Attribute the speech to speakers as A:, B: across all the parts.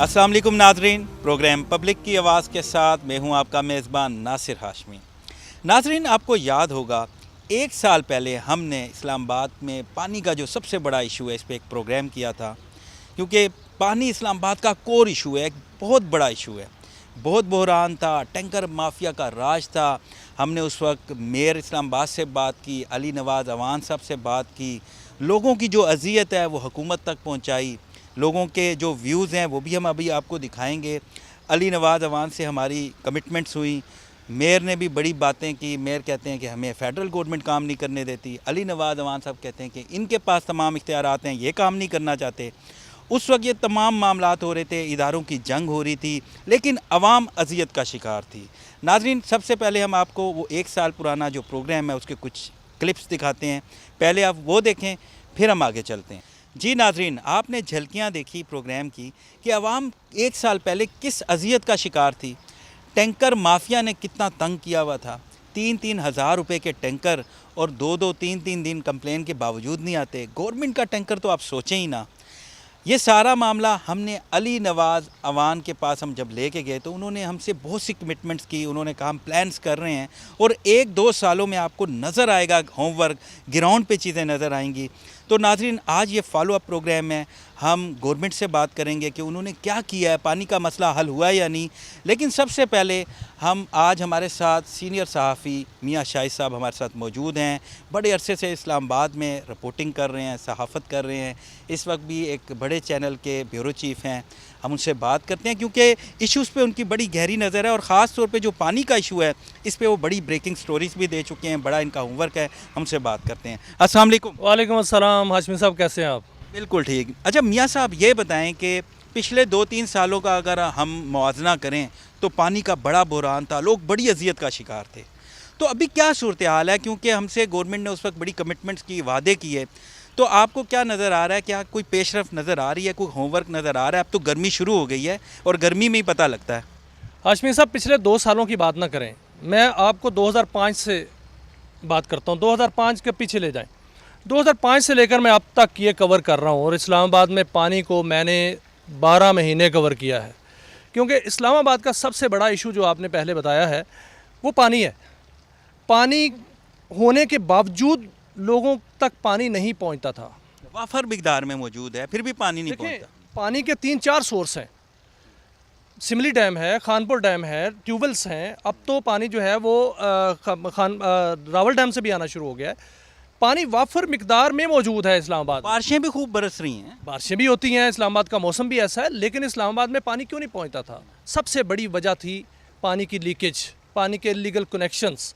A: अस्सलाम वालेकुम नाजरीन, प्रोग्राम पब्लिक की आवाज़ के साथ मैं हूं आपका मेज़बान नासिर हाशमी। नाजरीन, आपको याद होगा एक साल पहले हमने इस्लामाबाद में पानी का जो सबसे बड़ा इशू है इस पर एक प्रोग्राम किया था, क्योंकि पानी इस्लामाबाद का कोर इशू है, एक बहुत बड़ा इशू है। बहुत बहरान था, टैंकर माफिया का राज था। हमने उस वक्त मेयर इस्लामाबाद से बात की, अली नवाज़ अवान साहब से बात की, लोगों की जो अज़ियत है वो हुकूमत तक पहुँचाई, लोगों के जो व्यूज़ हैं वो भी हम अभी आपको दिखाएंगे। अली नवाज़ अवान से हमारी कमिटमेंट्स हुई, मेयर ने भी बड़ी बातें की। मेयर कहते हैं कि हमें फ़ेडरल गवर्नमेंट काम नहीं करने देती, अली नवाज़ अवान साहब कहते हैं कि इनके पास तमाम इख्तियारात हैं, ये काम नहीं करना चाहते। उस वक्त ये तमाम मामलात हो रहे थे, इदारों की जंग हो रही थी, लेकिन अवाम अजियत का शिकार थी। नाजरीन, सबसे पहले हम आपको वो एक साल पुराना जो प्रोग्राम है उसके कुछ क्लिप्स दिखाते हैं, पहले आप वो देखें फिर हम आगे चलते हैं। जी नाजरीन, आपने झलकियाँ देखी प्रोग्राम की कि अवाम एक साल पहले किस अजियत का शिकार थी। टैंकर माफिया ने कितना तंग किया हुआ था, 3-3 हज़ार रुपये के टैंकर, और 2-2 3-3 दिन कंप्लेन के बावजूद नहीं आते। गवर्नमेंट का टैंकर तो आप सोचें ही ना। ये सारा मामला हमने अली नवाज़ अवान के पास हम जब लेके गए तो उन्होंने हमसे बहुत सी कमिटमेंट्स की। उन्होंने कहा हम प्लान्स कर रहे हैं और 1-2 सालों में आपको नज़र आएगा, होमवर्क ग्राउंड पे चीज़ें नज़र आएंगी। तो नाजरीन, आज ये फॉलो अप प्रोग्राम है, हम गवर्नमेंट से बात करेंगे कि उन्होंने क्या किया है, पानी का मसला हल हुआ है या नहीं। लेकिन सबसे पहले हम आज हमारे साथ सीनियर सहाफ़ी मियाँ शाहिद साहब हमारे साथ मौजूद हैं। बड़े अरसे से इस्लामाबाद में रिपोर्टिंग कर रहे हैं, सहाफ़त कर रहे हैं, इस वक्त भी एक बड़े चैनल के ब्यूरो चीफ़ हैं। हम उनसे बात करते हैं क्योंकि इश्यूज़ पे उनकी बड़ी गहरी नज़र है और ख़ास तौर पे जो पानी का इशू है इस पे वो बड़ी ब्रेकिंग स्टोरीज़ भी दे चुके हैं, बड़ा इनका होमवर्क है। हम उनसे बात करते हैं। अस्सलाम वालेकुम।
B: वालेकुम अस्सलाम। हाशमी साहब, कैसे हैं आप?
A: बिल्कुल ठीक। अच्छा मियाँ साहब, ये बताएं कि पिछले 2-3 सालों का अगर हम मुआवजा करें तो पानी का बड़ा बहरान था, लोग बड़ी अजियत का शिकार थे। तो अभी क्या सूरत हाल है, क्योंकि हमसे गवर्नमेंट ने उस वक्त बड़ी कमिटमेंट्स की, वादे किए, तो आपको क्या नज़र आ रहा है? क्या कोई पेशरफ नज़र आ रही है, कोई होमवर्क नज़र आ रहा है? अब तो गर्मी शुरू हो गई है और गर्मी में ही पता लगता है।
B: हाशमी साहब, पिछले 2 सालों की बात ना करें, मैं आपको 2005 से बात करता हूँ। 2005 के पीछे ले जाएं। 2005 से लेकर मैं अब तक ये कवर कर रहा हूँ और इस्लामाबाद में पानी को मैंने 12 महीने कवर किया है, क्योंकि इस्लामाबाद का सबसे बड़ा इशू जो आपने पहले बताया है वो पानी है। पानी होने के बावजूद लोगों तक पानी नहीं पहुँचता था।
A: वाफर मिकदार में मौजूद है, फिर भी पानी नहीं
B: देखिए,
A: पहुँचता।
B: पानी के 3-4 सोर्स हैं। सिमली डैम है, खानपुर डैम है, ट्यूबवेल्स हैं। अब तो पानी जो है वो रावल डैम से भी आना शुरू हो गया है। पानी वाफर मिकदार में मौजूद है इस्लामाबाद में।
A: बारिशें भी खूब बरस रही हैं।
B: बारिशें भी होती हैं, इस्लामाबाद का मौसम भी ऐसा है, लेकिन इस्लामाबाद में पानी क्यों नहीं पहुंचता था? सबसे बड़ी वजह थी पानी की लीकेज, पानी के इलीगल कनेक्शंस,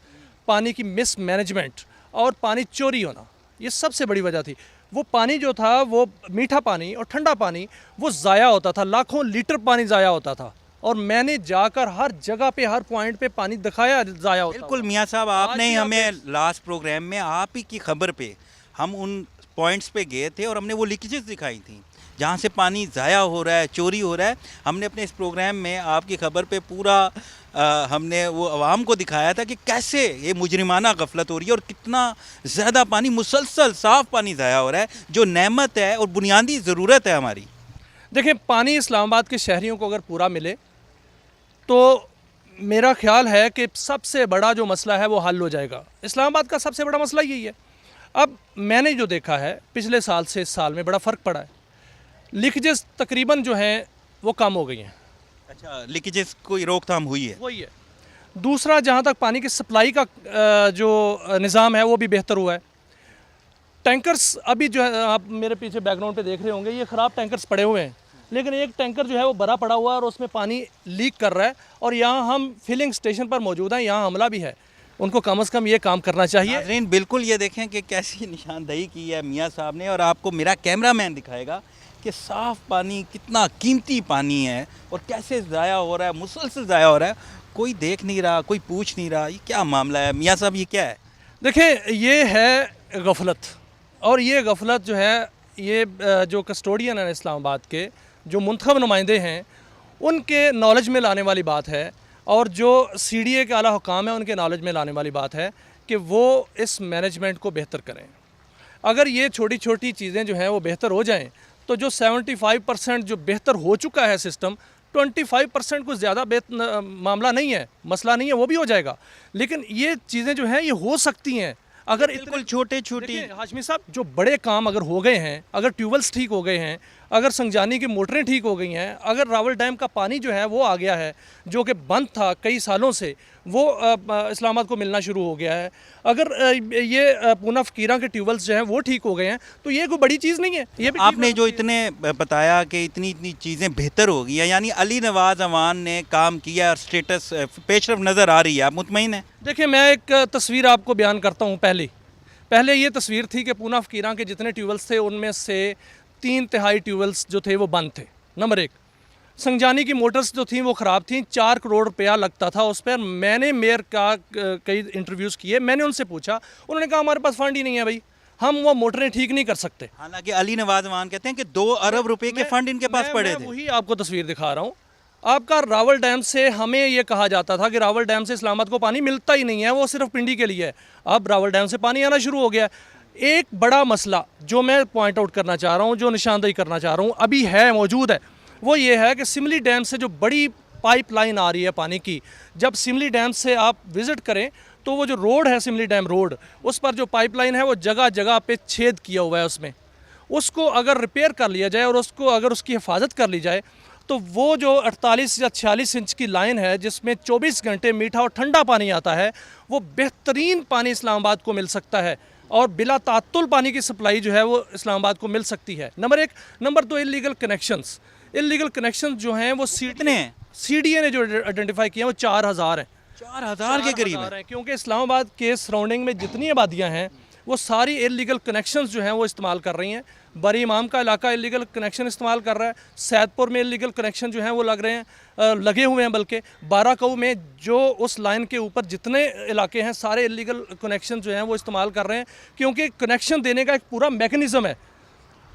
B: पानी की मिस मैनेजमेंट और पानी चोरी होना। ये सबसे बड़ी वजह थी। वो पानी जो था, वो मीठा पानी और ठंडा पानी, वो ज़ाया होता था, लाखों लीटर पानी ज़ाया होता था। और मैंने जाकर हर जगह पे, हर पॉइंट पे पानी दिखाया ज़ाया होता।
A: बिल्कुल मियाँ साहब, आपने हमें लास्ट प्रोग्राम में आप ही की खबर पे हम उन पॉइंट्स पे गए थे और हमने वो लीकेजेस दिखाई थी जहाँ से पानी ज़ाया हो रहा है, चोरी हो रहा है। हमने अपने इस प्रोग्राम में आपकी खबर पे पूरा हमने वो आवाम को दिखाया था कि कैसे ये मुजरिमाना गफलत हो रही है और कितना ज़्यादा पानी, मुसलसल साफ़ पानी ज़ाया हो रहा है, जो नेमत है और बुनियादी ज़रूरत है हमारी।
B: देखिए, पानी इस्लामाबाद के शहरियों को अगर पूरा मिले तो मेरा ख्याल है कि सबसे बड़ा जो मसला है वो हल हो जाएगा। इस्लामाबाद का सबसे बड़ा मसला यही है। अब मैंने जो देखा है पिछले साल से इस साल में बड़ा फ़र्क पड़ा है। लीकेजेस तकरीबन जो हैं वो कम हो गई हैं।
A: अच्छा, लीकेजेस कोई रोकथाम हुई है?
B: वही है। दूसरा, जहाँ तक पानी की सप्लाई का जो निज़ाम है वो भी बेहतर हुआ है। टैंकर्स अभी जो है, आप मेरे पीछे बैकग्राउंड पे देख रहे होंगे, ये ख़राब टैंकर्स पड़े हुए हैं, लेकिन एक टैंकर जो है वो भरा पड़ा हुआ है और उसमें पानी लीक कर रहा है। और यहाँ हम फिलिंग स्टेशन पर मौजूद हैं, यहाँ हमला भी है। उनको कम से कम ये काम करना चाहिए।
A: नाज़रीन, बिल्कुल ये देखें कि कैसी निशानदही की है मियाँ साहब ने, और आपको मेरा कैमरामैन दिखाएगा कि साफ़ पानी, कितना कीमती पानी है और कैसे ज़ाया हो रहा है, मुसलसल ज़ाया हो रहा है। कोई देख नहीं रहा, कोई पूछ नहीं रहा, ये क्या मामला है मियाँ साहब, ये क्या है?
B: देखिए, ये है गफलत, और ये गफलत जो है, ये जो कस्टोडियन हैं इस्लामाबाद के, जो मुंतखब नुमाइंदे हैं, उनके नॉलेज में लाने वाली बात है, और जो CDA के आला हुकाम है उनके नॉलेज में लाने वाली बात है कि वो इस मैनेजमेंट को बेहतर करें। अगर ये छोटी छोटी चीज़ें जो हैं वो बेहतर हो जाएं तो जो 75% जो बेहतर हो चुका है सिस्टम, 25% कुछ ज़्यादा मामला नहीं है, मसला नहीं है, वो भी हो जाएगा। लेकिन ये चीज़ें जो हैं ये हो सकती हैं अगर
A: बिल्कुल छोटे छोटी।
B: देखिए हाशमी साहब, जो बड़े काम अगर हो गए हैं, अगर ट्यूबवेल्स ठीक हो गए हैं, अगर संजानी की मोटरें ठीक हो गई हैं, अगर रावल डैम का पानी जो है वो आ गया है जो कि बंद था कई सालों से, वो इस्लामाबाद को मिलना शुरू हो गया है, अगर ये पूना फकीरा के ट्यूबवेल्स जो हैं वो ठीक हो गए हैं, तो ये कोई बड़ी चीज़ नहीं है। ये भी
A: आपने जो इतने बताया कि इतनी इतनी चीज़ें बेहतर हो गई हैं, यानी अली नवाज अवान ने काम किया और स्टेटस पेशरफ नज़र आ रही है, आप मुतमईन हैं?
B: देखिए, मैं एक तस्वीर आपको बयान करता हूँ। पहले ये तस्वीर थी कि पूना फकीरा के जितने ट्यूबवेल्स थे उनमें से 3/3 ट्यूबवेल्स जो थे वो बंद थे। नंबर 1, संजानी की मोटर्स जो थी वो ख़राब थी, 4 करोड़ रुपया लगता था उस पर। मैंने मेयर का कई इंटरव्यूज़ किए, मैंने उनसे पूछा, उन्होंने कहा हमारे पास फंड ही नहीं है भाई, हम वो मोटरें ठीक नहीं कर सकते।
A: हालांकि अली नवाज अवान कहते हैं कि 2 अरब रुपए के फंड इनके पास पड़े थे।
B: वही आपको तस्वीर दिखा रहा हूँ। आपका रावल डैम से हमें ये कहा जाता था कि रावल डैम से इस्लामाबाद को पानी मिलता ही नहीं है, वो सिर्फ पिंडी के लिए है। अब रावल डैम से पानी आना शुरू हो गया। एक बड़ा मसला जो मैं पॉइंट आउट करना चाह रहा हूँ, जो निशानदेही करना चाह रहा हूँ, अभी है, मौजूद है, वो ये है कि सिमली डैम से जो बड़ी पाइपलाइन आ रही है पानी की, जब सिमली डैम से आप विज़िट करें तो वो जो रोड है सिमली डैम रोड, उस पर जो पाइपलाइन है वो जगह जगह पे छेद किया हुआ है उसमें। उसको अगर रिपेयर कर लिया जाए और उसको अगर उसकी हिफाजत कर ली जाए तो वो जो 48 या 46 इंच की लाइन है जिसमें 24 घंटे मीठा और ठंडा पानी आता है, वो बेहतरीन पानी इस्लामाबाद को मिल सकता है और बिला तात्तुल पानी की सप्लाई जो है वो इस्लामाबाद को मिल सकती है। नंबर 1। नंबर 2, इलीगल कनेक्शंस जो हैं वो CDA ने जो आइडेंटिफाई किए हैं वो 4000 हैं।
A: 4000 के करीब है।
B: क्योंकि इस्लामाबाद के सराउंडिंग में जितनी आबादियाँ हैं वो सारी इलीगल कनेक्शंस जो हैं वो इस्तेमाल कर रही हैं। बरी इमाम का इलाका इलीगल कनेक्शन इस्तेमाल कर रहा है, सैदपुर में इलीगल कनेक्शन जो हैं वो लगे हुए हैं, बल्कि बाराकऊ में जो उस लाइन के ऊपर जितने इलाके हैं सारे इलीगल कनेक्शन जो हैं वो इस्तेमाल कर रहे हैं, क्योंकि कनेक्शन देने का एक पूरा मैकेनिज़्म है,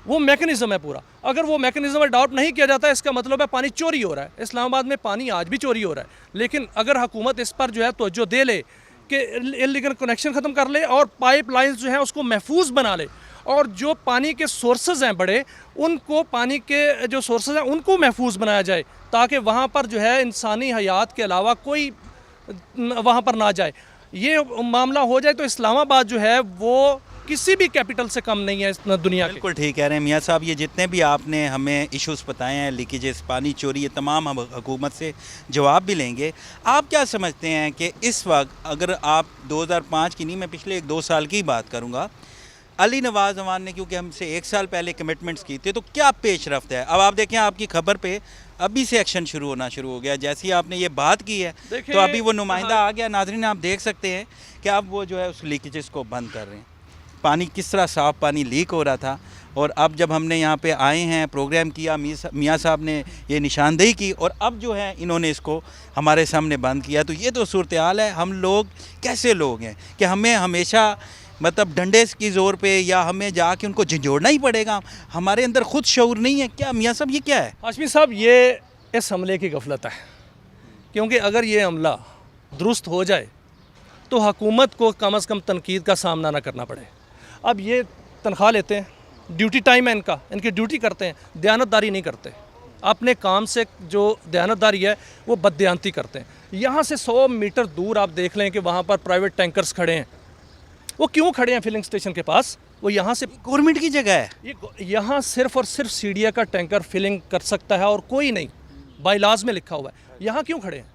B: वो मैकेनिज़्म है पूरा। अगर वो मैकेनिज़्म अडॉप्ट नहीं किया जाता, इसका मतलब है पानी चोरी हो रहा है। इस्लामाबाद में पानी आज भी चोरी हो रहा है, लेकिन अगर हुकूमत इस पर जो है तवज्जो दे ले कि इलीगल कनेक्शन ख़त्म कर ले और पाइपलाइंस जो हैं उसको महफूज बना ले, और जो पानी के सोर्सेज हैं बड़े, उनको पानी के जो सोर्सेज हैं उनको महफूज बनाया जाए, ताकि वहाँ पर जो है इंसानी हयात के अलावा कोई वहाँ पर ना जाए। ये मामला हो जाए तो इस्लामाबाद जो है वो किसी भी कैपिटल से कम नहीं है इस दुनिया के।
A: बिल्कुल ठीक कह रहे हैं मियाँ साहब। ये जितने भी आपने हमें इश्यूज़ बताए हैं, लीकेजेस, पानी चोरी, ये तमाम हम हुकूमत से जवाब भी लेंगे। आप क्या समझते हैं कि इस वक्त अगर आप 2005 की नहीं, मैं पिछले 1-2 साल की बात करूँगा, अली नवाज अवान ने क्योंकि हमसे 1 साल पहले कमिटमेंट्स की थी, तो क्या पेश रफ्त है? अब आप देखें, आपकी खबर पे अभी से एक्शन शुरू हो गया। जैसे ही आपने ये बात की है तो अभी वो नुमाइंदा आ गया। नाज़रीन, आप देख सकते हैं कि अब वो जो है उस लीकेजेस को बंद कर रहे हैं। पानी किस तरह साफ़ पानी लीक हो रहा था, और अब जब हमने यहाँ पे आए हैं, प्रोग्राम किया, मियाँ साहब ने ये निशानदेही की और अब जो है इन्होंने इसको हमारे सामने बंद किया। तो ये तो सूरत हाल है। हम लोग कैसे लोग हैं कि हमें हमेशा मतलब डंडे की ज़ोर पे या हमें जाके उनको झंझोड़ना ही पड़ेगा? हमारे अंदर खुद शऊर नहीं है क्या मियाँ साहब? ये क्या है?
B: हाशमी साहब, ये इस हमले की गफलत है, क्योंकि अगर ये हमला दुरुस्त हो जाए तो हुकूमत को कम से कम तनकीद का सामना ना करना पड़े। अब ये तनख्वाह लेते हैं, ड्यूटी टाइम है इनका, इनकी ड्यूटी करते हैं, दयानतदारी नहीं करते। अपने काम से जो दयानतदारी है वो बददयानती करते हैं। यहाँ से 100 मीटर दूर आप देख लें कि वहाँ पर प्राइवेट टैंकर्स खड़े हैं। वो क्यों खड़े हैं फिलिंग स्टेशन के पास? वो यहाँ से
A: गवर्नमेंट की जगह है।
B: ये यहाँ सिर्फ और सिर्फ CDA का टैंकर फिलिंग कर सकता है और कोई नहीं, बाइलाज में लिखा हुआ है। यहाँ क्यों खड़े हैं?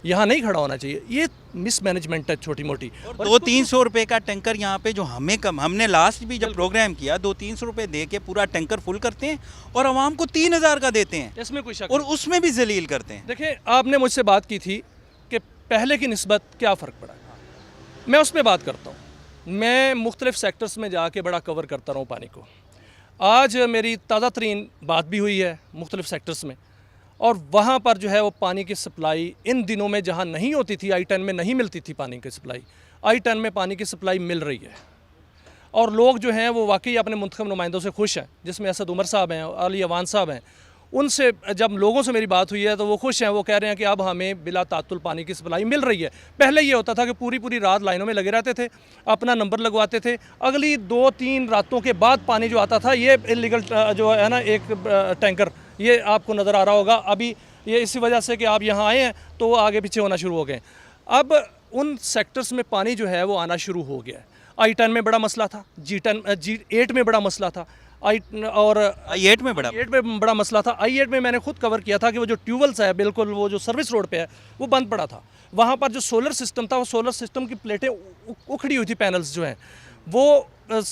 B: यहाँ नहीं खड़ा होना चाहिए। ये मिसमैनेजमेंट है छोटी मोटी।
A: 200-300 रुपये का टैंकर यहाँ पे जो हमें कम, हमने लास्ट भी जब प्रोग्राम किया 200-300 रुपये दे के पूरा टैंकर फुल करते हैं और आवाम को 3000 का देते हैं,
B: इसमें कोई शक
A: और उसमें भी जलील करते हैं।
B: देखिए, आपने मुझसे बात की थी कि पहले की निस्बत क्या फ़र्क पड़ा। मैं उस पर बात करता हूँ। मैं मुख्तलिफ़ सेक्टर्स में जाके बड़ा कवर करता रहा हूँ पानी को। आज मेरी ताज़ा तरीन बात भी हुई है मुख्तलिफ़ सेक्टर्स में, और वहाँ पर जो है वो पानी की सप्लाई इन दिनों में जहाँ नहीं होती थी, I-10 में नहीं मिलती थी पानी की सप्लाई, I-10 में पानी की सप्लाई मिल रही है। और लोग जो हैं वो वाकई अपने मुंतखब नुमाइंदों से खुश हैं, जिसमें असद उमर साहब हैं, अली अवान साहब हैं। उनसे जब लोगों से मेरी बात हुई है तो वो खुश हैं, वो कह रहे हैं कि अब हमें बिला तातुल पानी की सप्लाई मिल रही है। पहले ये होता था कि पूरी पूरी रात लाइनों में लगे रहते थे, अपना नंबर लगवाते थे, अगली 2-3 रातों के बाद पानी जो आता था, ये इलीगल जो है ना एक टैंकर, ये आपको नज़र आ रहा होगा अभी, ये इसी वजह से कि आप यहाँ आए हैं तो वो आगे पीछे होना शुरू हो गए। अब उन सेक्टर्स में पानी जो है वो आना शुरू हो गया है। I-10 में बड़ा मसला था, G8 में बड़ा मसला था,
A: I-8 में बड़ा
B: I-8 में बड़ा मसला था। I-8 में मैंने खुद कवर किया था कि वो जो ट्यूबवेल्स है बिल्कुल वो जो सर्विस रोड पे है वो बंद पड़ा था। वहाँ पर जो सोलर सिस्टम था, वो सोलर सिस्टम की प्लेटें उखड़ी हुई थी, पैनल्स जो हैं वो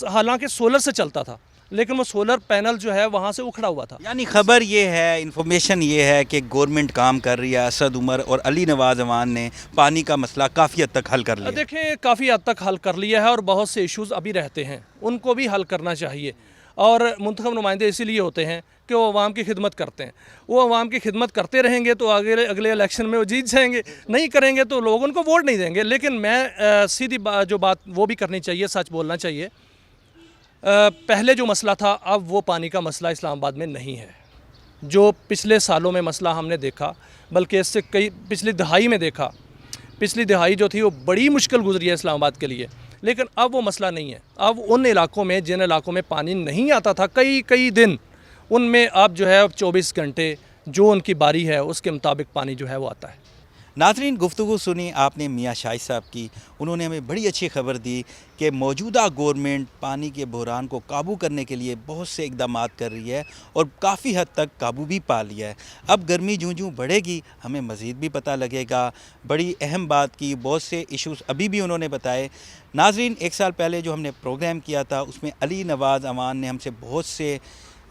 B: हालांकि सोलर से चलता था, लेकिन वो सोलर पैनल जो है वहाँ से उखड़ा हुआ था।
A: यानी खबर ये है, इन्फॉर्मेशन ये है कि गवर्नमेंट काम कर रही है, असद उमर और अली नवाज अवान ने पानी का मसला काफ़ी हद तक हल कर लिया।
B: देखें, काफ़ी हद तक हल कर लिया है और बहुत से इश्यूज़ अभी रहते हैं, उनको भी हल करना चाहिए। और मुंतखब नुमाइंदे इसीलिए होते हैं कि वो अवाम की खिदमत करते हैं। वो अवाम की खिदमत करते रहेंगे तो अगले इलेक्शन में वो जीत जाएंगे, नहीं करेंगे तो लोग उनको वोट नहीं देंगे। लेकिन मैं सीधी जो बात वो भी करनी चाहिए, सच बोलना चाहिए। पहले जो मसला था, अब वो पानी का मसला इस्लामाबाद में नहीं है। जो पिछले सालों में मसला हमने देखा, बल्कि इससे कई पिछली दहाई में देखा, पिछली दहाई जो थी वो बड़ी मुश्किल गुजरी है इस्लामाबाद के लिए, लेकिन अब वो मसला नहीं है। अब उन इलाकों में, जिन इलाकों में पानी नहीं आता था कई दिन, उनमें अब जो है 24 घंटे जो उनकी बारी है उसके मुताबिक पानी जो है वो आता है।
A: नाज़रीन, गुफ्तगू सुनी आपने मियाँ शाहिद साहब की। उन्होंने हमें बड़ी अच्छी खबर दी कि मौजूदा गवर्नमेंट पानी के बहरान को काबू करने के लिए बहुत से इकदाम कर रही है और काफ़ी हद तक काबू भी पा लिया है। अब गर्मी जूँ बढ़ेगी, हमें मज़ीद भी पता लगेगा। बड़ी अहम बात की, बहुत से इश्यूज़ अभी भी उन्होंने बताए। नाज़रीन, 1 साल पहले जो हमने प्रोग्राम किया था उसमें अली नवाज़ अवान ने हमसे बहुत से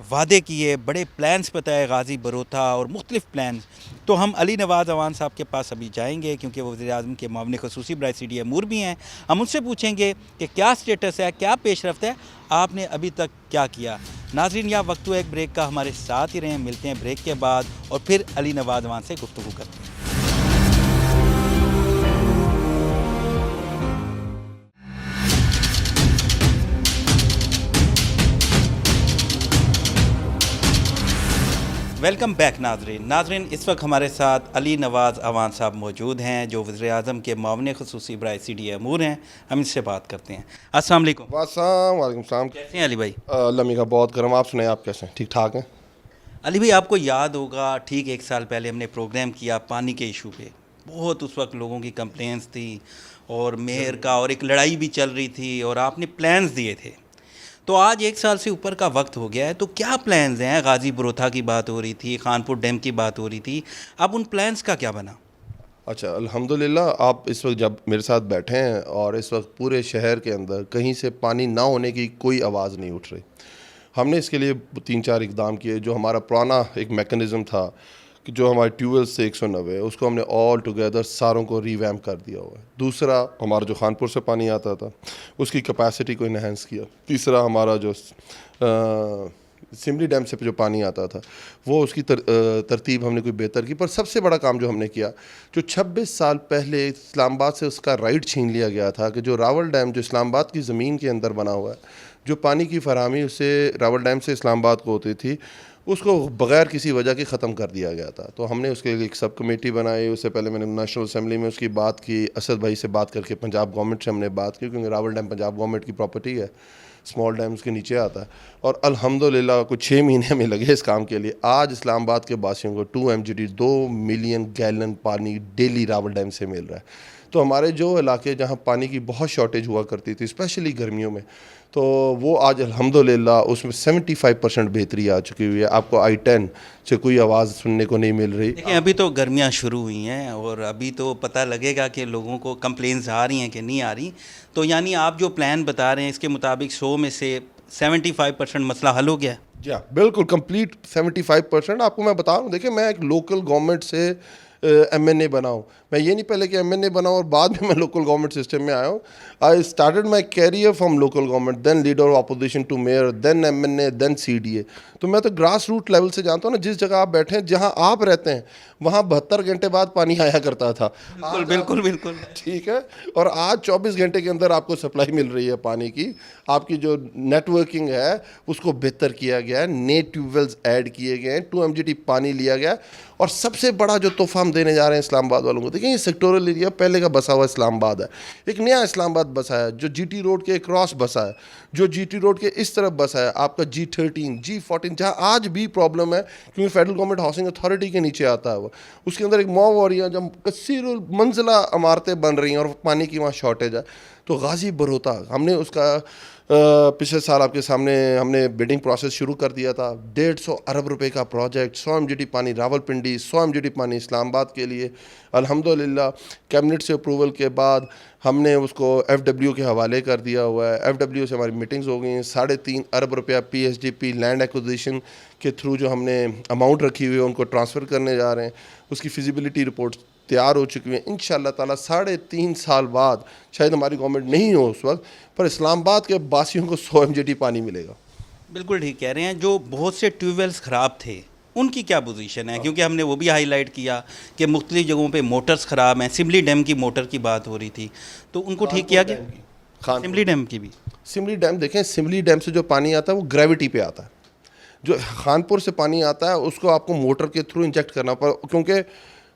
A: वादे किए, बड़े प्लान्स बताए, गाज़ी बरोथा और मुख्तलिफ़ प्लान्स। तो हम अली नवाज़ अवान साहब के पास अभी जाएंगे, क्योंकि वो वज़ीर-ए-आज़म के मामले ख़ुसूसी बराए CDA अमूर भी हैं। हम उनसे पूछेंगे कि क्या स्टेटस है, क्या पेशरफ्त है, आपने अभी तक क्या किया। नाज़रीन, यहाँ वक्त हुआ एक ब्रेक का, हमारे साथ ही रहें। मिलते हैं ब्रेक के बाद और फिर अली नवाज़ अवान से गुफ्तगू करते हैं। वेलकम बैक नाज़रीन, इस वक्त हमारे साथ अली नवाज़ अवान साहब मौजूद हैं, जो वज़ीर-ए-आज़म के मामले ख़ुसूसी बराए CDA अमूर हैं। हम इनसे बात करते हैं। अस्सलाम वालेकुम।
C: वालेकुम सलाम।
A: कैसे हैं अली भाई?
C: लम्मी का बहुत गर्म। आप सुनाए, आप कैसे हैं? ठीक ठाक हैं?
A: अली भाई, आपको याद होगा ठीक 1 साल पहले हमने प्रोग्राम किया पानी के इशू पे। बहुत उस वक्त लोगों की कंप्लेंट्स थी और मेयर का, और एक लड़ाई भी चल रही थी और आपने प्लान्स दिए थे। तो आज 1 साल से ऊपर का वक्त हो गया है, तो क्या प्लान्स हैं? गाज़ी बरोथा की बात हो रही थी, खानपुर डैम की बात हो रही थी, अब उन प्लान्स का क्या बना?
C: अच्छा, अल्हम्दुलिल्लाह आप इस वक्त जब मेरे साथ बैठे हैं और इस वक्त पूरे शहर के अंदर कहीं से पानी ना होने की कोई आवाज़ नहीं उठ रही। हमने इसके लिए 3-4 इकदाम किए। जो हमारा पुराना एक मेकनिज़म था कि जो हमारे ट्यूबवेल से 190 है, उसको हमने ऑल टुगेदर सारों को रीवैम्प कर दिया हुआ है। दूसरा, हमारा जो खानपुर से पानी आता था उसकी कैपेसिटी को इन्हेंस किया। तीसरा, हमारा जो सिमली डैम से जो पानी आता था वो उसकी तरतीब हमने कोई बेहतर की। पर सबसे बड़ा काम जो हमने किया, जो 26 साल पहले इस्लामाबाद से उसका राइट छीन लिया गया था कि जो रावल डैम जो इस्लामाबाद की ज़मीन के अंदर बना हुआ है, जो पानी की फराहमी उससे रावल डैम से इस्लामाबाद को होती थी, उसको बग़ैर किसी वजह के ख़त्म कर दिया गया था। तो हमने उसके लिए एक सब कमेटी बनाई। उससे पहले मैंने नेशनल असम्बली में उसकी बात की, असद भाई से बात करके पंजाब गवर्नमेंट से हमने बात की, क्योंकि रावल डैम पंजाब गवर्नमेंट की प्रॉपर्टी है, स्मॉल डैम्स के नीचे आता है। और अल्हम्दुलिल्लाह कुछ 6 महीने में लगे इस काम के लिए। आज इस्लामाबाद के वासियों को 2 MGD 2 मिलियन गैलन पानी डेली रावल डैम से मिल रहा है। तो हमारे जो इलाके जहाँ पानी की बहुत शॉर्टेज हुआ करती थी, स्पेशली गर्मियों में, तो वो आज अल्हम्दुलिल्लाह उसमें 75% बेहतरी आ चुकी हुई है। आपको I-10 से कोई आवाज़ सुनने को नहीं मिल रही।
A: देखिए, अभी तो गर्मियाँ शुरू हुई हैं और अभी तो पता लगेगा कि लोगों को कंप्लेंट्स आ रही हैं कि नहीं आ रही। तो यानी आप जो प्लान बता रहे हैं इसके मुताबिक 100 में से 75% मसला हल हो गया?
C: जी बिल्कुल, कंप्लीट 75%। आपको मैं बता रहा हूँ, देखिए मैं एक लोकल गवर्नमेंट से MNA बना हूँ। मैं ये नहीं पहले कि MNA बना हूँ और बाद में मैं लोकल गवर्नमेंट सिस्टम में आया हूँ। I started my career from local government, then leader of opposition to mayor, then MNA, then CDA। तो मैं तो ग्रास रूट लेवल से जानता हूँ ना, जिस जगह आप बैठे हैं, जहाँ आप रहते हैं, वहाँ 72 घंटे बाद पानी आया करता था।
A: बिल्कुल बिल्कुल बिल्कुल।
C: ठीक है, और आज 24 घंटे के अंदर आपको सप्लाई मिल रही है पानी की। आपकी जो नेटवर्किंग है उसको बेहतर किया गया है, नए ट्यूबवेल्स ऐड किए गए हैं, 2 MGT पानी लिया गया है। और सबसे बड़ा जो तोहफा हम देने जा रहे हैं इस्लामाबाद वालों को, देखिए ये सेक्टोरल एरिया पहले का बसा हुआ इस्लामाबाद है, एक नया इस्लामाबाद बसा है जो GT रोड के क्रॉस बसा है, जो GT रोड के इस तरफ बसा है आपका G13, G14, जहाँ आज भी प्रॉब्लम है क्योंकि फेडरल गवर्नमेंट हाउसिंग अथॉरिटी के नीचे आता है वो। उसके अंदर एक मॉब हो रही है, जब कसीरुल मंजिला इमारतें बन रही हैं और पानी की वहाँ शॉर्टेज है। तो गाजी बरोता हमने उसका पिछले साल आपके सामने हमने बिडिंग प्रोसेस शुरू कर दिया था। 150 अरब रुपए का प्रोजेक्ट, 100 MGT पानी रावलपिंडी, 100 MGT पानी इस्लामाबाद के लिए। अल्हम्दुलिल्लाह कैबिनेट से अप्रूवल के बाद हमने उसको FW के हवाले कर दिया हुआ है। FW से हमारी मीटिंग्स हो गई हैं। 3.5 अरब रुपया PSDP लैंड एक्विजिशन के थ्रू जो हमने अमाउंट रखी हुई है उनको ट्रांसफ़र करने जा रहे हैं। उसकी फिजिबिलिटी रिपोर्ट तैयार हो चुकी हैं। इंशाअल्लाह ताला 3.5 साल बाद, शायद हमारी गवर्नमेंट नहीं हो उस वक्त, पर इस्लामाबाद के बासियों को 100 MGT पानी मिलेगा।
A: बिल्कुल ठीक कह रहे हैं। जो बहुत से ट्यूबवेल्स ख़राब थे उनकी क्या पोजीशन है, क्योंकि हमने वो भी हाईलाइट किया कि मुख्तलिफ जगहों पे मोटर्स ख़राब हैं। सिमली डैम की मोटर की बात हो रही थी, तो उनको ठीक किया गया। सिमली डैम की भी,
C: सिमली डैम देखें, सिमली डैम से जो पानी आता है वो ग्रेविटी पे आता है। जो खानपुर से पानी आता है उसको आपको मोटर के थ्रू इंजेक्ट करना पड़ा, क्योंकि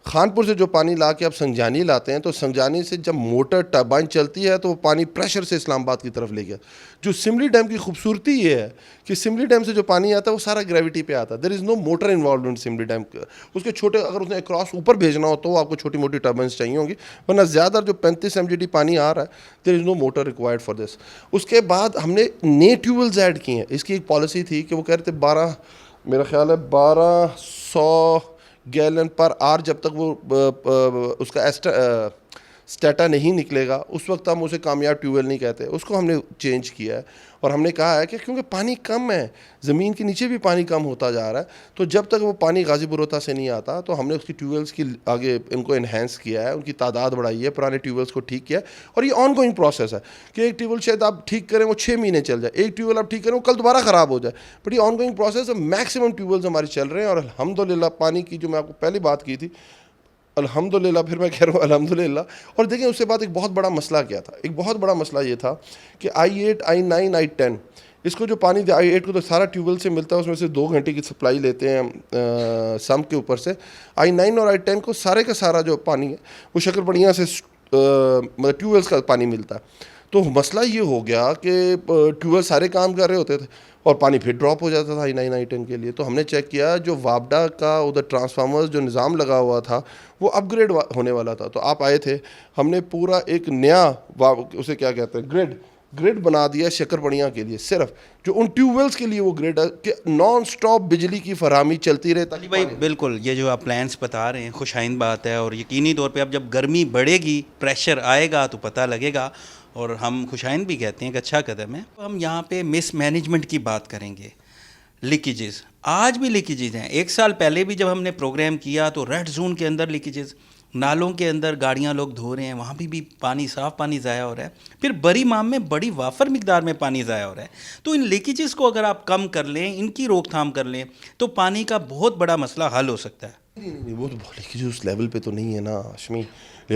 C: खानपुर से जो पानी ला के आप संजानी लाते हैं तो संजानी से जब मोटर टर्बाइन चलती है तो वो पानी प्रेशर से इस्लामाबाद की तरफ ले गया। जो सिमली डैम की खूबसूरती ये है कि सिमली डैम से जो पानी आता है वो सारा ग्रेविटी पे आता है। There is no motor involve in simply dam. उसके छोटे, अगर उसने क्रॉस ऊपर भेजना हो तो आपको छोटी मोटी टर्बाइंस चाहिए होंगी, वरना ज़्यादा जो 35 MGT पानी आ रहा है there is no motor required for this. उसके बाद हमने नए ट्यूबवेल्स ऐड किए हैं। इसकी एक पॉलिसी थी कि वो कह रहे थे 12, मेरा ख्याल है 1200 गैलन पर आवर जब तक वो उसका स्टेटा नहीं निकलेगा उस वक्त हम उसे कामयाब ट्यूबवेल नहीं कहते। उसको हमने चेंज किया है और हमने कहा है कि क्योंकि पानी कम है, ज़मीन के नीचे भी पानी कम होता जा रहा है, तो जब तक वो पानी गाजी बरोता से नहीं आता तो हमने उसकी ट्यूबवेल्स की आगे इनको इन्हेंस किया है, उनकी तादाद बढ़ाई है, पुराने ट्यूबवेल्स को ठीक किया है। और ये ऑनगोइंग प्रोसेस है कि एक ट्यूबवेल शायद आप ठीक करें वो 6 महीने चल जाए, एक ट्यूबवेल आप ठीक करें वो कल दोबारा ख़राब हो जाए, बट ये ऑनगोइंग प्रोसेस है। मैक्सिमम ट्यूबवेल्स हमारे चल रहे हैं और अल्हम्दुलिल्लाह पानी की जो मैं आपको पहले बात की थी, अल्हम्दुलिल्लाह, फिर मैं कह रहा हूँ अल्हम्दुलिल्लाह। और देखिए उसके बाद एक बहुत बड़ा मसला क्या था, एक बहुत बड़ा मसला ये था कि I8, I9, I10 इसको जो पानी I8 को तो सारा ट्यूबवेल से मिलता है, उसमें से 2 घंटे की सप्लाई लेते हैं सम्प के ऊपर से। I9 और I10 को सारे का सारा जो पानी है वो शक्करपड़ियाँ से मतलब ट्यूबवेल्स का पानी मिलता है। तो मसला ये हो गया कि ट्यूबवेल सारे काम कर रहे होते थे और पानी फिर ड्रॉप हो जाता था I9, I10 के लिए। तो हमने चेक किया, जो वापडा का उधर ट्रांसफार्मर्स जो निज़ाम लगा हुआ था वो अपग्रेड होने वाला था। तो आप आए थे, हमने पूरा एक नया उसे क्या कहते हैं ग्रिड बना दिया शक्करपड़ियाँ के लिए, सिर्फ जो उन ट्यूबवेल्स के लिए वो ग्रिड है कि नॉन स्टॉप बिजली की फराहमी चलती रहे। ताकि
A: भाई बिल्कुल ये जो आप प्लान्स बता रहे हैं खुशाइन बात है, और यकीनी तौर पे अब जब गर्मी बढ़ेगी प्रेशर आएगा तो पता लगेगा, और हम खुशाइन भी कहते हैं कि अच्छा कदम है। हम यहाँ पे मिस मैनेजमेंट की बात करेंगे। लीकेजेस, आज भी लीकेजेस हैं। 1 साल पहले भी जब हमने प्रोग्राम किया तो रेड जोन के अंदर लीकेजेस, नालों के अंदर गाड़ियाँ लोग धो रहे हैं, वहाँ भी पानी, साफ़ पानी ज़ाया हो रहा है। फिर बड़ी माम में बड़ी वाफर मिकदार में पानी ज़ाया हो रहा है। तो इन लीकेजेस को अगर आप कम कर लें, इनकी रोकथाम कर लें, तो पानी का बहुत बड़ा मसला हल हो सकता है।
C: नहीं, वो तो लीकेज उस लेवल पे तो नहीं है ना हाशमी।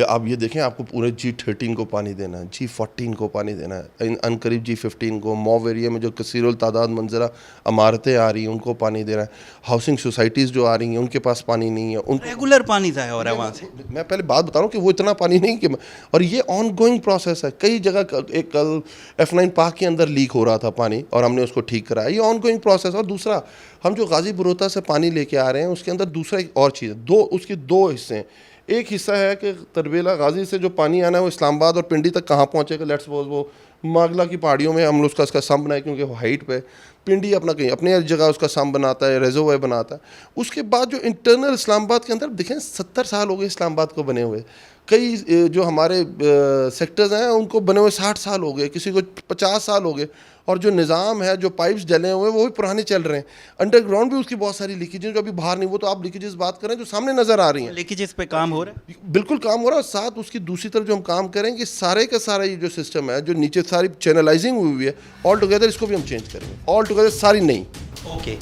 C: आप ये देखें, आपको पूरे G13 को पानी देना है, G14 को पानी देना है, अनकरीब G15 को, मॉव एरिया में जो कसीरुल तादाद मंजरा इमारतें आ रही हैं उनको पानी देना है, हाउसिंग सोसाइटीज़ जो आ रही हैं उनके पास पानी नहीं है, उनको
A: रेगुलर पानी ज़ाया हो रहा है वहाँ से।
C: मैं पहले बात बता रहा हूँ कि वो इतना पानी नहीं कि, और ये ऑन गोइंग प्रोसेस है। कई जगह एक कल F9 पार्क के अंदर लीक हो रहा था पानी और हमने उसको ठीक कराया। ये ऑन गोइंग प्रोसेस। और दूसरा, हम जो गाजी बरोता से पानी लेके आ रहे हैं उसके अंदर दूसरा एक और चीज़ है, उसके 2 हिस्से हैं। एक हिस्सा है कि तरबेला गाजी से जो पानी आना है वो इस्लामाबाद और पिंडी तक कहाँ पहुँचेगा। लेट्स सपोज वो मागला की पहाड़ियों में हम उसका सम्प बनाए क्योंकि वो हाइट पे, पिंडी अपना कहीं अपने जगह उसका सम्प बनाता है, रेजोवे बनाता है। उसके बाद जो इंटरनल इस्लामाबाद के अंदर देखें 70 साल हो गए इस्लामाबाद को बने हुए, कई जो हमारे सेक्टर्स हैं उनको बने हुए 60 साल हो गए, किसी को 50 साल हो गए, और जो निज़ाम है, जो पाइप्स डले हुए हैं वो भी पुराने चल रहे हैं। अंडरग्राउंड भी उसकी बहुत सारी लीकेजेस जो अभी बाहर नहीं, वो तो आप लीकेजेस बात करें जो सामने नज़र आ रही हैं।
A: लीकेजेस पे काम हो रहा है।
C: बिल्कुल काम हो रहा है। साथ उसकी दूसरी तरफ जो हम काम करेंगे, सारे का सारा ये जो सिस्टम है, जो नीचे सारी चैनलाइजिंग हुई है, ऑल टुगेदर इसको भी हम चेंज करेंगे, ऑल टुगेदर सारी नई।
A: ओके।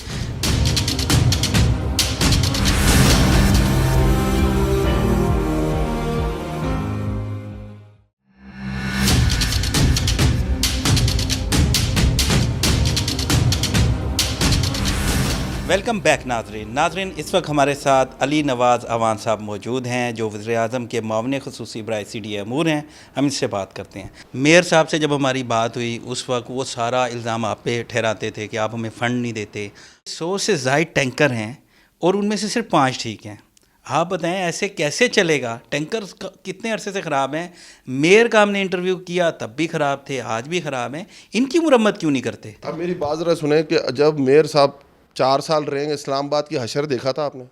A: वेलकम बैक नाजरीन, इस वक्त हमारे साथ अली नवाज़ अवान साहब मौजूद हैं, जो वज़ीर-ए-आज़म के मामले ख़ुसूसी बराए CDA अमूर हैं। हम इससे बात करते हैं। मेयर साहब से जब हमारी बात हुई, उस वक्त वो सारा इल्ज़ाम आप पे ठहराते थे कि आप हमें फ़ंड नहीं देते। 100 से ज़ायद टैंकर हैं और उनमें से सिर्फ 5 ठीक हैं। आप बताएं ऐसे कैसे चलेगा? टैंकर कितने अरसे से ख़राब हैं। मेयर का हमने इंटरव्यू किया तब भी ख़राब थे, आज भी ख़राब हैं। इनकी मुरम्मत क्यों नहीं करते?
C: अब मेरी बात ज़रा सुने कि जब मेयर साहब 4 साल रहेंगे, इस्लामाबाद की हशर देखा था आपने?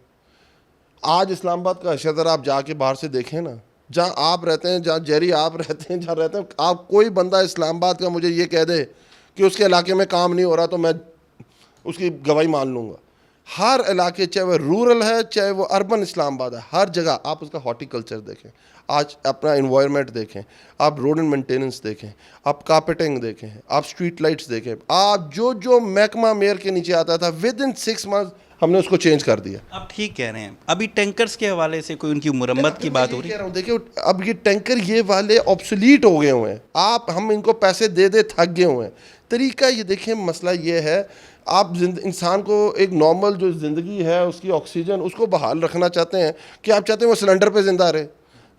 C: आज इस्लामाबाद का हशर ज़रा आप जाके बाहर से देखें ना, जहाँ आप रहते हैं, जहाँ जेरी आप रहते हैं, जहाँ रहते हैं आप, कोई बंदा इस्लामाबाद का मुझे ये कह दे कि उसके इलाके में काम नहीं हो रहा तो मैं उसकी गवाही मान लूँगा। हर इलाके, चाहे वो रूरल है चाहे वो अर्बन इस्लामाबाद है, हर जगह आप उसका हॉर्टिकल्चर देखें, आज अपना इन्वायरमेंट देखें, आप रोड एंड मेंटेनेंस देखें, आप कारपेटिंग देखें, आप स्ट्रीट लाइट्स देखें, आप जो महकमा मेयर के नीचे आता था, विद इन 6 मंथ हमने उसको चेंज कर दिया।
A: आप ठीक कह रहे हैं। अभी टैंकर्स के हवाले से कोई उनकी मुरम्मत की बात हो रही है?
C: देखिए, अब ये टैंकर ये वाले ऑब्सोलीट हो गए हुए हैं। हम इनको पैसे दे दे थक गए हुए हैं। तरीका ये देखें, मसला ये है, आप इंसान को एक नॉर्मल जो ज़िंदगी है उसकी ऑक्सीजन उसको बहाल रखना चाहते हैं कि आप चाहते हैं वो सिलेंडर पे ज़िंदा रहे,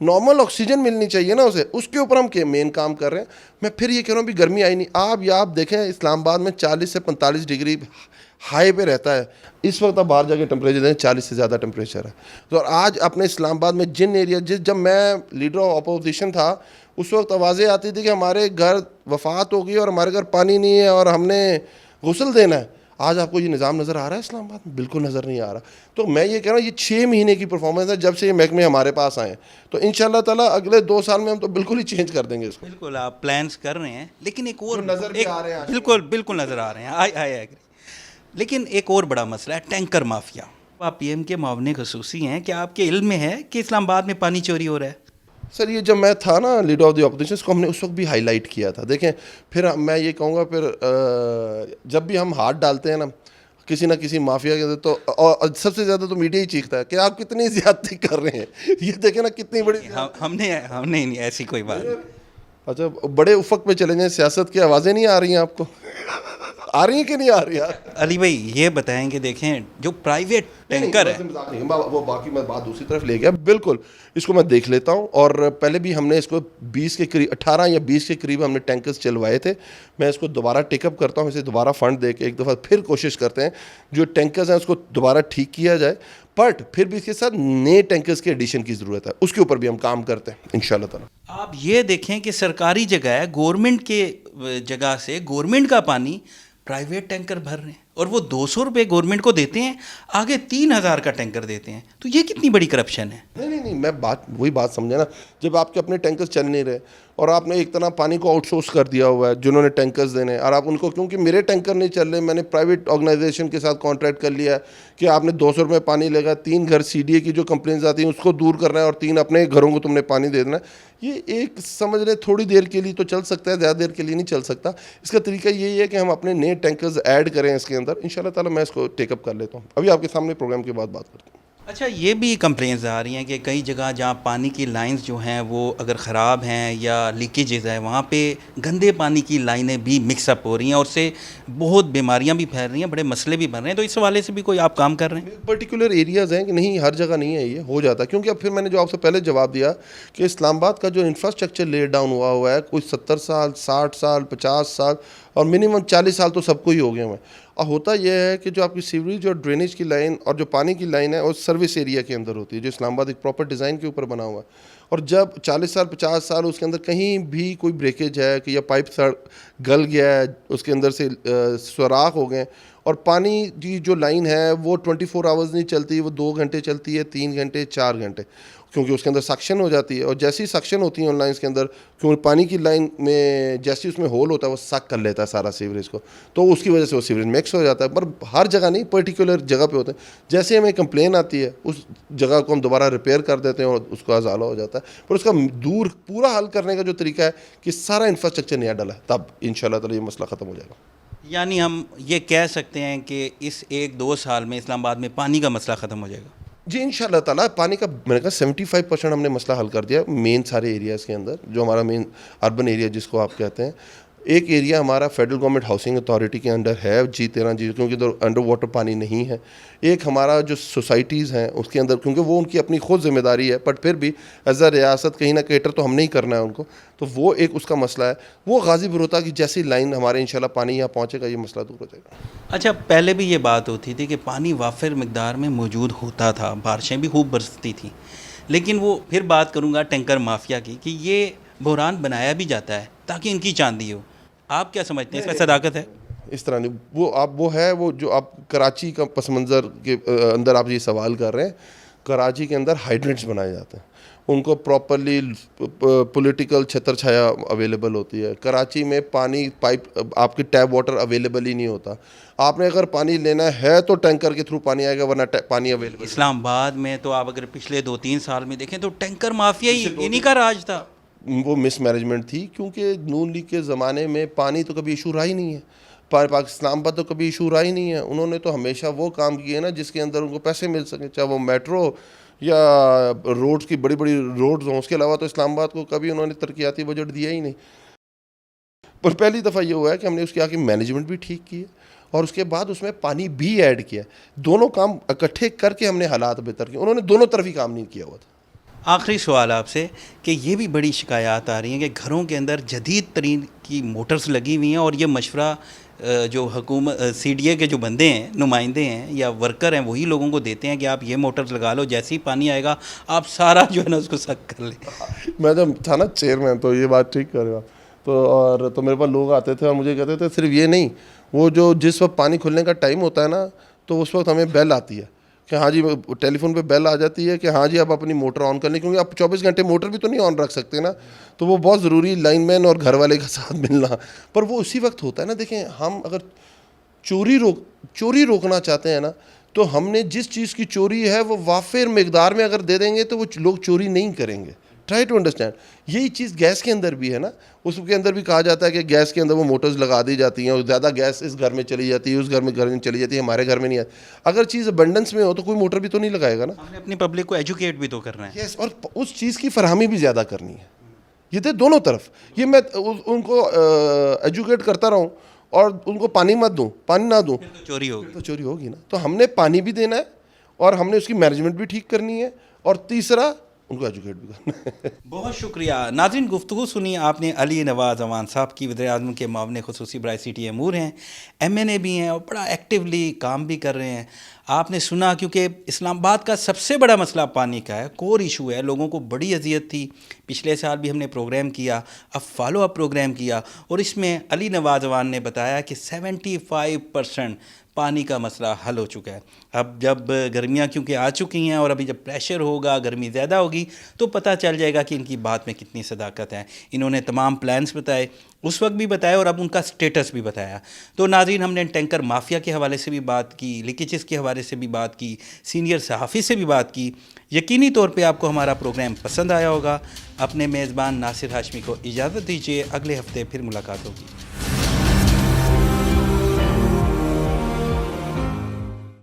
C: नॉर्मल ऑक्सीजन मिलनी चाहिए ना उसे, उसके ऊपर हम मेन काम कर रहे हैं। मैं फिर ये कह रहा हूँ, भी गर्मी आई नहीं। आप देखें इस्लामाबाद में 40 से 45 डिग्री हाई पे रहता है। इस वक्त आप बाहर जाके टेम्परेचर दें, 40 से ज़्यादा टेम्परेचर है। तो आज अपने इस्लामाबाद में जिन एरिया, जब मैं लीडर ऑफ अपोजिशन था, उस वक्त आवाज़ें आती थी कि हमारे घर वफात हो गई और हमारे घर पानी नहीं है और हमने गुस्ल देना है। आज आपको ये निज़ाम नज़र आ रहा है इस्लामाबाद में? बिल्कुल नज़र नहीं आ रहा। तो मैं ये कह रहा हूँ, ये 6 महीने की परफॉर्मेंस है जब से ये महकमे हमारे पास आए। तो इंशाल्लाह ताला अगले 2 साल में हम तो बिल्कुल ही चेंज कर देंगे इसको।
A: बिल्कुल आप प्लान्स कर रहे हैं, लेकिन एक और
C: नज़र भी आ रहे हैं।
A: बिल्कुल नज़र आ रहे हैं। I agree. लेकिन एक और बड़ा मसला है टैंकर माफिया। आप PM के मामले ख़ुसूसी हैं, क्या आपके इल्म में है कि इस्लामाबाद में पानी चोरी हो रहा है?
C: सर, ये जब मैं था ना लीडर ऑफ द अपोजिशन को हमने उस वक्त भी हाईलाइट किया था। देखें, फिर मैं ये कहूँगा, फिर जब भी हम हाथ डालते हैं ना किसी ना किसी माफिया के अंदर, तो और सबसे ज़्यादा तो मीडिया ही चीखता है कि आप कितनी ज़्यादती कर रहे हैं। ये देखें ना कितनी बड़ी
A: हमने नहीं, ऐसी कोई बात नहीं।
C: अच्छा, बड़े उफक पे चले जाएं, सियासत की आवाज़ें नहीं आ रही हैं आपको? आ रही है कि नहीं आ रही यार?
A: अली भाई ये बताएंगे, देखें जो प्राइवेट टैंकर है,
C: वो बाकी मैं बात दूसरी तरफ ले गया। बिल्कुल, इसको मैं देख लेता हूँ। और पहले भी हमने इसको 20 के करीब, 18 या 20 के करीब हमने टैंकर्स चलवाए थे। मैं इसको दोबारा टेकअप करता हूँ, इसे दोबारा फंड दे के एक दफ़ा फिर कोशिश करते हैं जो टैंकर्स हैं उसको दोबारा ठीक किया जाए। बट फिर भी इसके साथ नए टैंकर्स के एडिशन की ज़रूरत है, उसके ऊपर भी हम काम करते हैं इंशाल्लाह ताला।
A: आप ये देखें कि सरकारी जगह है, गवर्नमेंट के जगह से गवर्नमेंट का पानी प्राइवेट टैंकर भर रहे हैं और वो 200 रुपये गवर्नमेंट को देते हैं, आगे 3000 का टैंकर देते हैं। तो ये कितनी बड़ी करप्शन है।
C: नहीं, मैं वही बात समझा ना, जब आपके अपने टैंकर्स चल नहीं रहे और आपने एक तरह पानी को आउटसोर्स कर दिया हुआ है जिन्होंने टैंकर्स देने, और आप उनको, क्योंकि मेरे टैंकर नहीं चल रहे, मैंने प्राइवेट ऑर्गेनाइजेशन के साथ कॉन्ट्रैक्ट कर लिया है कि आपने 200 रुपये पानी लेगा, 3 घर CDA की जो कंप्लेंट्स आती हैं उसको दूर करना है और 3 अपने घरों को तुमने पानी दे देना है। ये एक समझ रहे थोड़ी देर के लिए तो चल सकता है, ज़्यादा देर के लिए नहीं चल सकता। इसका तरीका यही है कि हम अपने नए टैंकर्स ऐड करें इसके अंदर। इंशाल्लाह ताला मैं इसको टेकअप कर लेता हूँ। अभी आपके सामने प्रोग्राम के बाद बात करता हूँ।
A: अच्छा, ये भी कंप्लेंट्स आ रही हैं कि कई जगह जहाँ पानी की लाइंस जो हैं वो अगर ख़राब हैं या लीकेजेस है, वहाँ पे गंदे पानी की लाइनें भी मिक्सअप हो रही हैं और उससे बहुत बीमारियाँ भी फैल रही हैं, बड़े मसले भी बन रहे हैं। तो इस हवाले से भी कोई आप काम कर रहे हैं?
C: पर्टिकुलर एरियाज़ हैं कि नहीं, हर जगह नहीं है, ये हो जाता है। क्योंकि अब फिर मैंने जो आपसे पहले जवाब दिया कि इस्लामाबाद का जो इंफ्रास्ट्रक्चर ले डाउन हुआ है, कोई 70 साल, 60 साल, 50 साल और मिनिमम 40 साल तो सबको ही हो गए हुए हैं। और होता यह है कि जो आपकी सीवरेज और ड्रेनेज की लाइन और जो पानी की लाइन है वो सर्विस एरिया के अंदर होती है, जो इस्लामाबाद एक प्रॉपर डिज़ाइन के ऊपर बना हुआ है। और जब 40 साल 50 साल उसके अंदर कहीं भी कोई ब्रेकेज है कि या पाइप गल गया है, उसके अंदर से सुराख हो गए और पानी की जो लाइन है वो 24 आवर्स नहीं चलती, वो 2 घंटे चलती है, 3 घंटे, 4 घंटे, क्योंकि उसके अंदर सक्शन हो जाती है। और जैसी सक्शन होती है उन लाइन्स के अंदर, क्योंकि पानी की लाइन में जैसे उसमें होल होता है वो सक कर लेता है सारा सीवरेज को, तो उसकी वजह से वो सीवरेज मिक्स हो जाता है। पर हर जगह नहीं, पर्टिकुलर जगह पे होता है। जैसे हमें कंप्लेन आती है उस जगह को हम दोबारा रिपेयर कर देते हैं और उसका अजाला हो जाता है। पर उसका दूर पूरा हल करने का जो तरीका है कि सारा इंफ्रास्ट्रक्चर नया डाला है, तब इंशाल्लाह ताला ये मसला ख़त्म हो जाएगा।
A: यानी हम ये कह सकते हैं कि इस 1-2 साल में इस्लामाबाद में पानी का मसला ख़त्म हो जाएगा।
C: जी इंशाल्लाह ताला पानी का मैंने कहा 75% हमने मसला हल कर दिया मेन सारे एरियाज़ के अंदर। जो हमारा मेन अर्बन एरिया जिसको आप कहते हैं, एक एरिया हमारा फेडरल गवर्नमेंट हाउसिंग अथॉरिटी के अंडर है, G13 जी, क्योंकि इधर अंडर वाटर पानी नहीं है। एक हमारा जो सोसाइटीज़ हैं उसके अंदर, क्योंकि वो उनकी अपनी खुद जिम्मेदारी है, बट फिर भी एज अ रियासत कहीं ना कैटर तो हमने ही करना है उनको, तो वो एक उसका मसला है। वो गाजी बरोता की जैसी लाइन हमारे इंशाल्लाह पानी यहाँ पहुँचेगा, ये मसला दूर हो जाएगा।
A: अच्छा, पहले भी ये बात होती थी कि पानी वाफिर मकदार में मौजूद होता था, बारिशें भी खूब बरसती थी, लेकिन वो फिर बात करूँगा टैंकर माफिया की कि ये बहरान बनाया भी जाता है ताकि इनकी चांदी हो। आप क्या समझते हैं, इसमें सदाकत है?
C: इस तरह नहीं, वो है वो जो आप कराची का पस मंज़र के अंदर आप ये सवाल कर रहे हैं। कराची के अंदर हाइड्रेंट्स बनाए जाते हैं, उनको प्रॉपरली पॉलिटिकल छत्र छाया अवेलेबल होती है। कराची में पानी पाइप आपकी टैप वाटर अवेलेबल ही नहीं होता। आपने अगर पानी लेना है तो टैंकर के थ्रू पानी आएगा, वरना पानी अवेलेबल।
A: इस्लामाबाद में तो आप अगर पिछले 2-3 साल में देखें तो टैंकर माफिया ही इन्हीं का राज था।
C: वो मिसमैनेजमेंट थी, क्योंकि नून लीग के ज़माने में पानी तो कभी इशू रहा ही नहीं है। इस्लामाबाद तो कभी इशू रहा ही नहीं है। उन्होंने तो हमेशा वो काम किए ना जिसके अंदर उनको पैसे मिल सके, चाहे वो मेट्रो या रोड्स की बड़ी बड़ी रोड्स हों। उसके अलावा तो इस्लामाबाद को कभी उन्होंने तरक्याती बजट दिया ही नहीं। पर पहली दफ़ा ये हुआ है कि हमने उसके आगे मैनेजमेंट भी ठीक की है और उसके बाद उसमें पानी भी ऐड किया। दोनों काम इकट्ठे करके हमने हालात बेहतर किए। उन्होंने दोनों तरफ ही काम नहीं किया हुआ था।
A: आखिरी सवाल आपसे कि ये भी बड़ी शिकायत आ रही हैं कि घरों के अंदर जदीद तरीन की मोटर्स लगी हुई हैं और ये मशवरा जो हुकूमत CDA के जो बंदे हैं, नुमाइंदे हैं या वर्कर हैं, वही लोगों को देते हैं कि आप ये मोटर्स लगा लो, जैसे ही पानी आएगा आप सारा जो है ना उसको सक कर लें।
C: मैं जब था ना चेयरमैन, तो ये बात ठीक करेगा तो मेरे पास लोग आते थे और मुझे कहते थे सिर्फ ये नहीं, वो जो जिस वक्त पानी खुलने का टाइम होता है ना, तो उस वक्त हमें बेल आती है कि हाँ जी, टेलीफोन पे बेल आ जाती है कि हाँ जी आप अपनी मोटर ऑन कर लें, क्योंकि आप 24 घंटे मोटर भी तो नहीं ऑन रख सकते ना। तो वो बहुत ज़रूरी लाइनमैन और घर वाले का साथ मिलना, पर वो उसी वक्त होता है ना। देखें, हम अगर चोरी रोकना चाहते हैं ना, तो हमने जिस चीज़ की चोरी है वो वाफिर मकदार में अगर दे देंगे तो वो लोग चोरी नहीं करेंगे। Try to understand. यही चीज़ गैस के अंदर भी है ना। उसके अंदर भी कहा जाता है कि गैस के अंदर वो मोटर्स लगा दी जाती हैं और ज़्यादा गैस इस घर में चली जाती है, उस घर में चली जाती है, हमारे घर में नहीं आती। अगर चीज़ अबंडेंस में हो तो कोई मोटर भी तो नहीं लगाएगा ना।
A: हमने अपनी पब्लिक को एजुकेट भी तो करना है।
C: यस, और उस चीज़ की फरहमी भी ज़्यादा करनी है। ये तो दोनों तरफ, ये मैं उनको एजुकेट करता रहूँ और उनको पानी मत दूँ, पानी ना दूँ,
A: तो चोरी होगी।
C: तो चोरी होगी ना। तो हमने पानी भी देना है और हमने उसकी मैनेजमेंट भी ठीक करनी है, और तीसरा उनको एजुकेट भी करना है।
A: बहुत शुक्रिया नाज़रीन, गुफ्तगू सुनी आपने अली नवाज़ अवान साहब की। वज़ीर-ए-आज़म के मामले खुसूसी बराए सिटी अमूर हैं, MNA भी हैं और बड़ा एक्टिवली काम भी कर रहे हैं। आपने सुना, क्योंकि इस्लामाबाद का सबसे बड़ा मसला पानी का है, कोर इशू है। लोगों को बड़ी अजियत थी। पिछले साल भी हमने प्रोग्राम किया, अब फॉलो अप प्रोग्राम किया, और इसमें अली नवाज़ अवान ने बताया कि 75% पानी का मसला हल हो चुका है। अब जब गर्मियाँ क्योंकि आ चुकी हैं और अभी जब प्रेशर होगा, गर्मी ज़्यादा होगी, तो पता चल जाएगा कि इनकी बात में कितनी सदाकत है। इन्होंने तमाम प्लान्स बताए, उस वक्त भी बताया और अब उनका स्टेटस भी बताया। तो नाज़रीन, हमने टैंकर माफिया के हवाले से भी बात की, लीकेजेस के हवाले से भी बात की, सीनियर सहाफ़ी से भी बात की। यकीनी तौर पे आपको हमारा प्रोग्राम पसंद आया होगा। अपने मेज़बान नासिर हाशमी को इजाज़त दीजिए, अगले हफ्ते फिर मुलाकात होगी।